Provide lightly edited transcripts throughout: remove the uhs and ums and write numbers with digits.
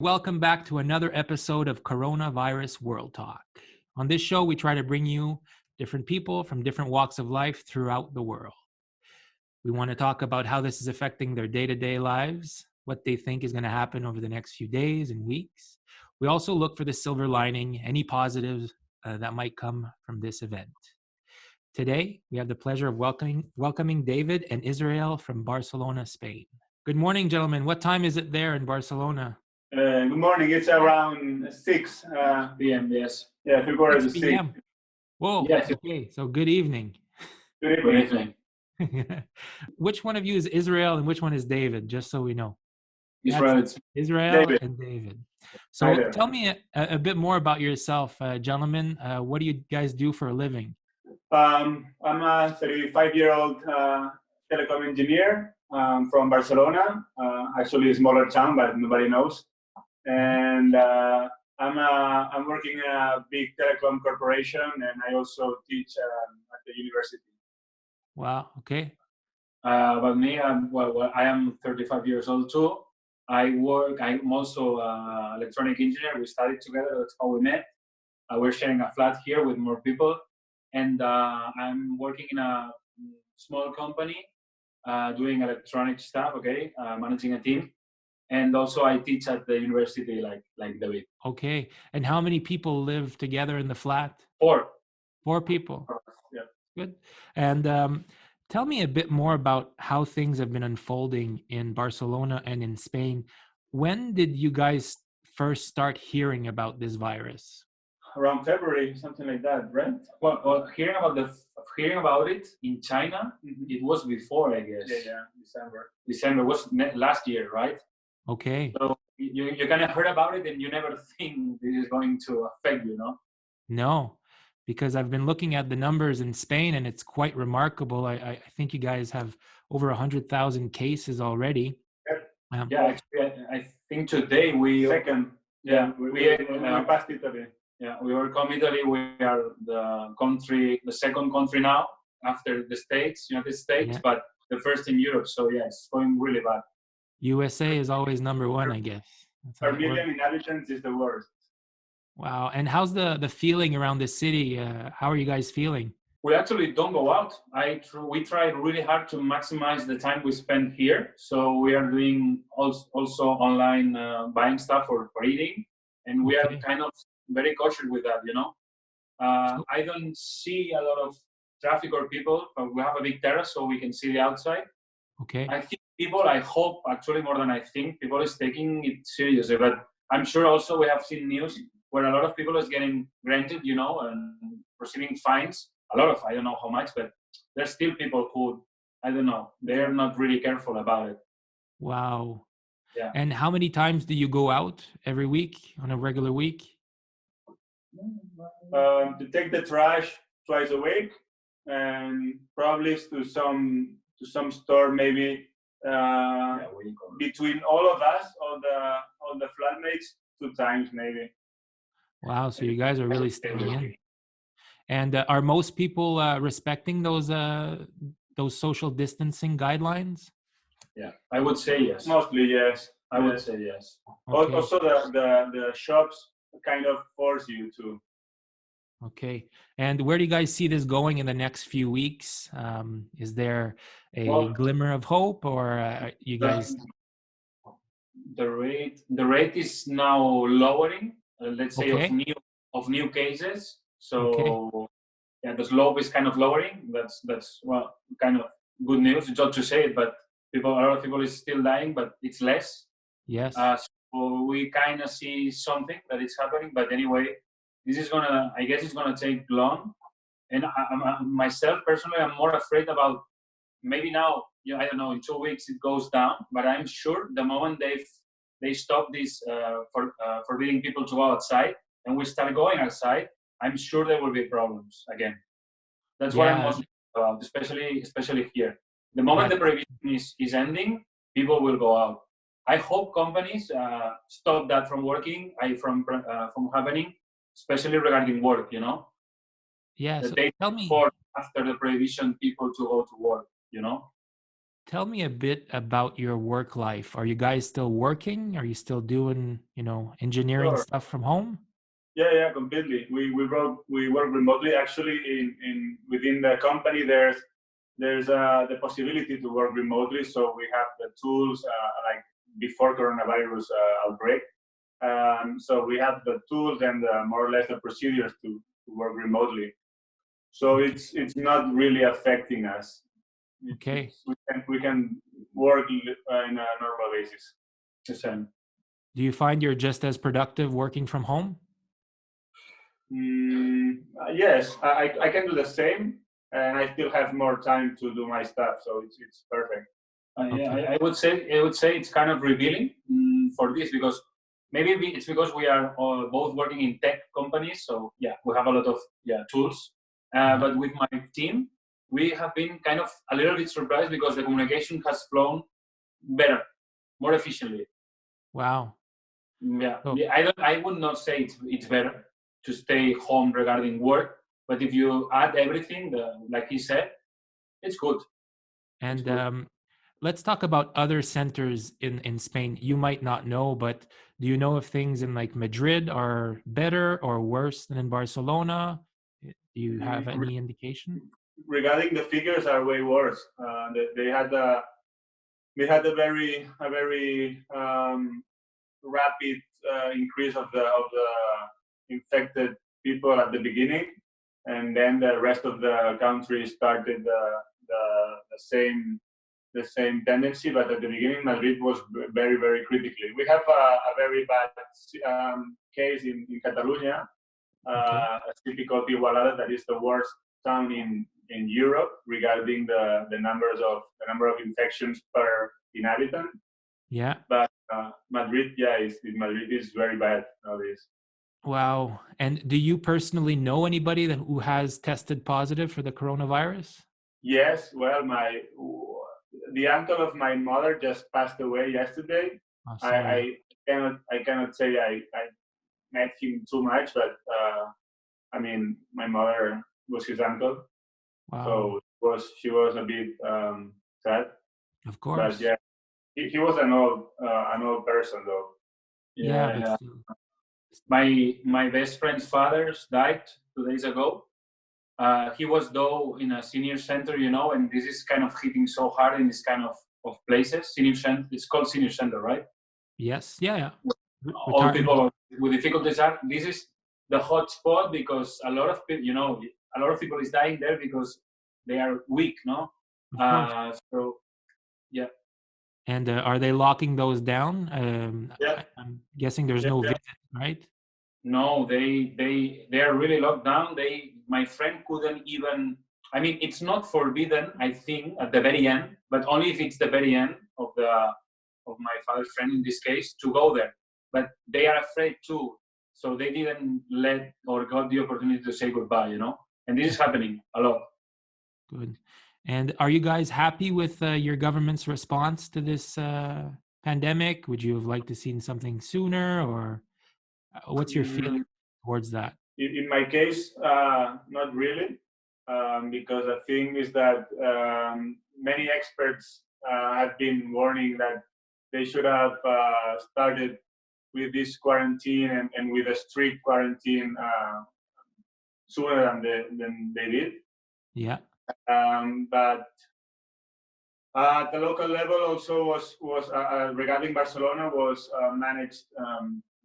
Welcome back to another episode of Coronavirus World Talk. On this show, we try to bring you different people from different walks of life throughout the world. We want to talk about how this is affecting their day-to-day lives, what they think is going to happen over the next few days and weeks. We also look for the silver lining, any positives that might come from this event. Today, we have the pleasure of welcoming David and Israel from Barcelona, Spain. Good morning, gentlemen. What time is it there in Barcelona? Good morning. It's around 6 p.m. Yes. Yeah, 6 p.m. Whoa. Yes. Okay. So good evening. Good evening. Which one of you is Israel and which one is David? Just so we know. Israel David. And David. So Hi tell me a bit more about yourself, gentlemen. What do you guys do for a living? I'm a 35-year-old telecom engineer from Barcelona. Actually, a smaller town, but nobody knows. And I'm working in a big telecom corporation, and I also teach at the university. Wow. Okay. About me, I am 35 years old too. I'm also an electronic engineer. We studied together. That's how we met. We're sharing a flat here with more people. And I'm working in a small company doing electronic stuff, managing a team. And also I teach at the university like David. Okay. And how many people live together in the flat? 4. 4 people. Yeah. Good. And tell me a bit more about how things have been unfolding in Barcelona and in Spain. When did you guys first start hearing about this virus? Around February, something like that, right? Well, hearing about it in China, it was before, I guess. Yeah, December. December was last year, right? Okay. So you kind of heard about it and you never think this is going to affect you, no? No, because I've been looking at the numbers in Spain and it's quite remarkable. I think you guys have over 100,000 cases already. Actually, I think today we second. Yeah, we passed Italy. Yeah, we overcome Italy. We are the second country now after the United States, but the first in Europe. So yeah, it's going really bad. USA is always number one, I guess. Per million inhabitants is the worst. Wow. And how's the feeling around the city? How are you guys feeling? We actually don't go out. We try really hard to maximize the time we spend here. So we are doing also online buying stuff for eating. And we are kind of very cautious with that, you know. I don't see a lot of traffic or people, but we have a big terrace so we can see the outside. Okay. I think I hope actually more than I think, people is taking it seriously. But I'm sure also we have seen news where a lot of people is getting granted, you know, and receiving fines. A lot of, I don't know how much, but there's still people who, I don't know, they're not really careful about it. Wow. Yeah. And how many times do you go out every week on a regular week? To take the trash twice a week, and probably to some store maybe between all of us, all the flatmates, 2 times maybe. Wow, so you guys are really staying in. And are most people respecting those social distancing guidelines? Yeah, I would say yes. Mostly yes. I would say yes. Okay. Also, the shops kind of force you to. Okay. And where do you guys see this going in the next few weeks? Is there a glimmer of hope, or you guys? The rate is now lowering. Let's say of new cases. So yeah, the slope is kind of lowering. That's well, kind of good news. It's not to say it, but a lot of people is still dying, but it's less. Yes. So we kind of see something that is happening, but anyway, I guess it's gonna take long. And myself personally, I'm more afraid about maybe now. I don't know. In 2 weeks it goes down, but I'm sure the moment they stop this forbidding people to go outside, and we start going outside, I'm sure there will be problems again. That's what I'm most about, especially here. The moment the prohibition is ending, people will go out. I hope companies stop that from working, from happening, especially regarding work, you know? Yeah, the so day tell me. before, after the prohibition, people to go to work, you know? tell me a bit about your work life. Are you guys still working? Are you still doing, engineering Sure. stuff from home? Yeah, completely. We work remotely. Actually, in within the company, there's the possibility to work remotely. So we have the tools like before coronavirus outbreak. So we have the tools and more or less the procedures to work remotely. So Okay. it's not really affecting us. Okay. We can work in a normal basis. The same. Do you find you're just as productive working from home? Yes, I can do the same, and I still have more time to do my stuff. So it's perfect. Yeah, Okay. I would say it's kind of revealing for this because maybe it's because we are both working in tech companies. So yeah, we have a lot of tools. Yeah. But with my team, we have been kind of a little bit surprised because the communication has flown better, more efficiently. Wow. Yeah, So, I would not say it's better to stay home regarding work, but if you add everything, like he said, it's good. It's and good. let's talk about other centers in Spain. You might not know, but do you know if things in like Madrid are better or worse than in Barcelona? Do you Mm, have any indication? Regarding the figures, are way worse. They had a very rapid increase of the infected people at the beginning, and then the rest of the country started the same tendency. But at the beginning, Madrid was very critically. We have a very bad case in Catalonia, Okay. a city called Igualada, that is the worst town in Europe regarding the number of infections per inhabitant. Yeah. But Madrid, Madrid is very bad nowadays. Wow. And do you personally know anybody who has tested positive for the coronavirus? Yes, well, the uncle of my mother just passed away yesterday. Oh, I, sorry. I cannot say I met him too much, but I mean, my mother was his uncle, Wow. so she was a bit sad. Of But course. yeah, he was an old person though. Yeah, Yeah, but yeah. still. My best friend's father died 2 days ago. He was though in a senior center, and this is kind of hitting so hard in this kind of places. Senior center, it's called senior center, right? Yes. Yeah, yeah. All Retirement. people with difficulties are. This is the hot spot because a lot of people, a lot of people is dying there because they are weak, no? Of course. So yeah, And are they locking those down? Yeah, I'm guessing there's yeah, no yeah. visit, right? no, they are really locked down. My friend couldn't even. I mean, it's not forbidden. I think at the very end, but only if it's the very end of my father's friend in this case to go there. But they are afraid too, so they didn't let or got the opportunity to say goodbye. And this is happening a lot. Good. And are you guys happy with your government's response to this pandemic? Would you have liked to seen something sooner, or what's your feeling Mm, towards that? in my case, not really, because the thing is that many experts have been warning that they should have started with this quarantine and with a strict quarantine sooner than they did. Yeah. But at the local level, also was regarding Barcelona was managed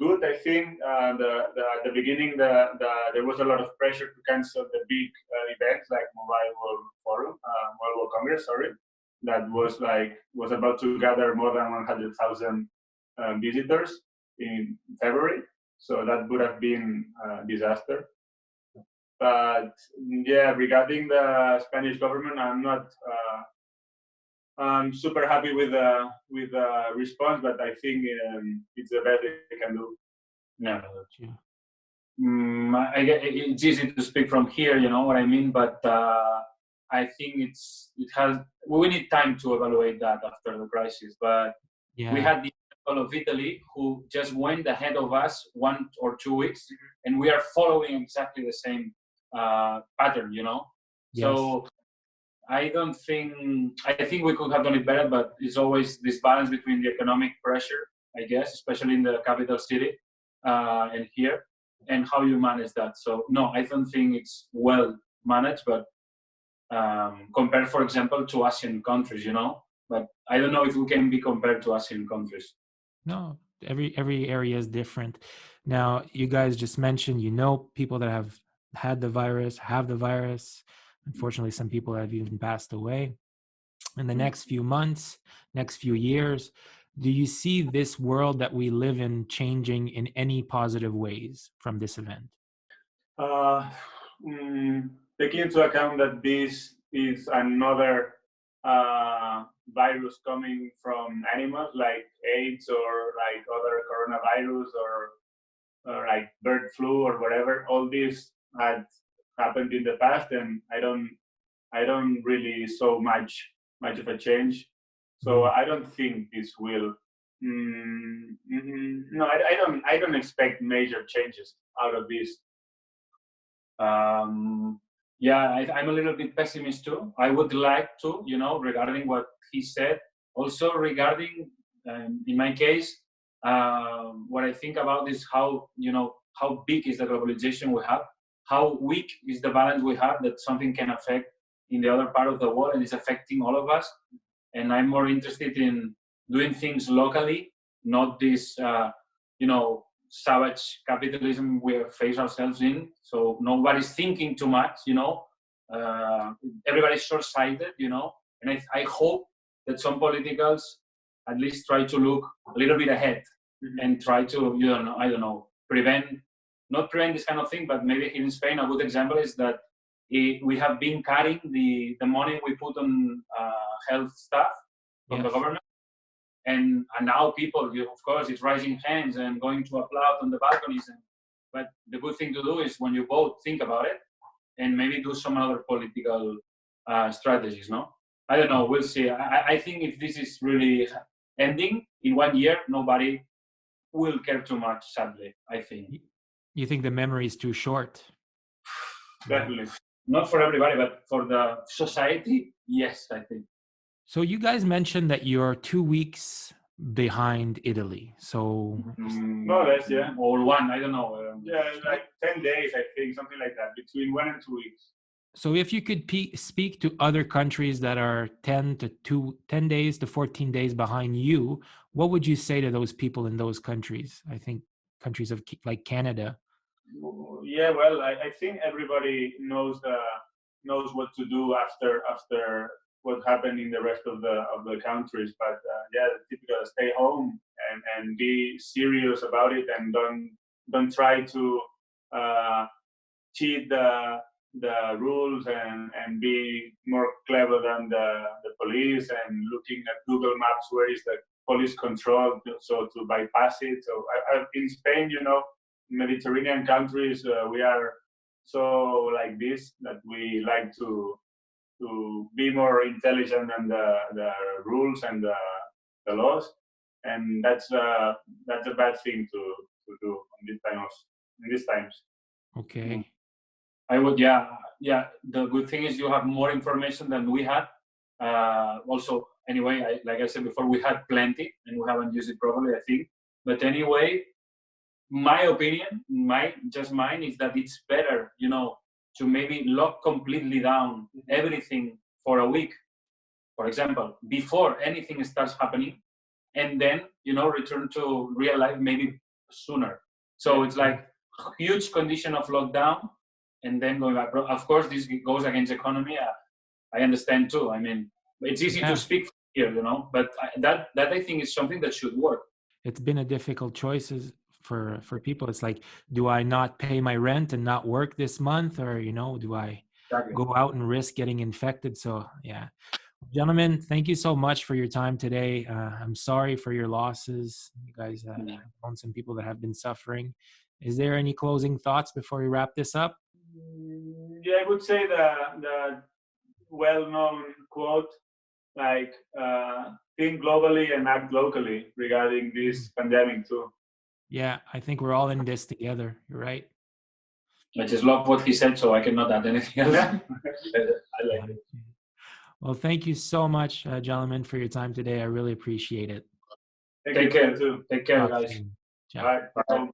good. I think at the beginning there was a lot of pressure to cancel the big events like Mobile World Forum, Mobile World Congress. Sorry, that was about to gather more than 100,000 visitors in February. So that would have been a disaster. But yeah, regarding the Spanish government, I'm super happy with the response, but I think it's the best they can do. No, Yeah. it's easy to speak from here, you know what I mean. But I think we need time to evaluate that after the crisis. But we Yeah. had the example of Italy, who just went ahead of us 1 or 2 weeks, and we are following exactly the same pattern, Yes. So I don't think. I think we could have done it better, but it's always this balance between the economic pressure, I guess, especially in the capital city and here, and how you manage that. So no, I don't think it's well managed, but compared, for example, to Asian countries, But I don't know if we can be compared to Asian countries. No, every area is different. Now, you guys just mentioned, people that have had the virus, have the virus. Unfortunately, some people have even passed away. In the next few months, next few years, do you see this world that we live in changing in any positive ways from this event? Uh, Taking into account that this is another virus coming from animals like AIDS or like other coronavirus or like bird flu or whatever, all this had happened in the past, and I don't really saw much of a change. So I don't think this will. No, I don't expect major changes out of this. Yeah, I'm a little bit pessimist too. I would like to, regarding what he said. Also regarding, in my case, what I think about is how big is the globalization we have, how weak is the balance we have that something can affect in the other part of the world and is affecting all of us. And I'm more interested in doing things locally, not this, savage capitalism we face ourselves in. So nobody's thinking too much, everybody's short-sighted, and I hope that some politicals at least try to look a little bit ahead and try to, I don't know, not prevent this kind of thing, but maybe here in Spain, a good example is that we have been cutting the money we put on health stuff from the government. And now people, of course, it's raising hands and going to applaud on the balconies. But the good thing to do is when you vote, think about it and maybe do some other political strategies, no? I don't know. We'll see. I think if this is really ending in 1 year, nobody will care too much, sadly, I think. You think the memory is too short? Definitely. Not for everybody, but for the society, yes, I think. So you guys mentioned that you're 2 weeks behind Italy. So more or less, yeah. Or one, I don't know. Yeah, like 10 days, I think, something like that, between 1 and 2 weeks. So if you could speak to other countries that are 10 days to 14 days behind you, what would you say to those people in those countries? I think countries of like Canada. Yeah, well, I think everybody knows what to do after what happened in the rest of the countries. But yeah, the typical stay home and be serious about it, and don't try to cheat the rules and be more clever than the police, and looking at Google Maps where is the police control, so to bypass it. So in Spain, Mediterranean countries, we are so like this that we like to be more intelligent than the rules and the laws, and that's a bad thing to do in these times. Okay. I would, yeah. The good thing is you have more information than we had. Also, anyway, like I said before, we had plenty and we haven't used it properly, I think. But anyway, my opinion, mine is that it's better, to maybe lock completely down everything for a week, for example, before anything starts happening, and then, return to real life maybe sooner. So it's like a huge condition of lockdown and then going back. Of course, this goes against economy. I understand too. I mean, it's easy to speak here, but that I think is something that should work. It's been a difficult choices for people. It's like, do I not pay my rent and not work this month, or do I go out and risk getting infected? So yeah, gentlemen, thank you so much for your time today. I'm sorry for your losses. You guys have known some people that have been suffering. Is there any closing thoughts before we wrap this up? Yeah, I would say the well-known quote, like think globally and act locally, regarding this pandemic too. Yeah, I think we're all in this together. You're right. I just love what he said, so I cannot add anything else. I like it. Well, thank you so much, gentlemen, for your time today. I really appreciate it. Take care too. Take care, Talk guys. soon. Ciao. Bye. Bye.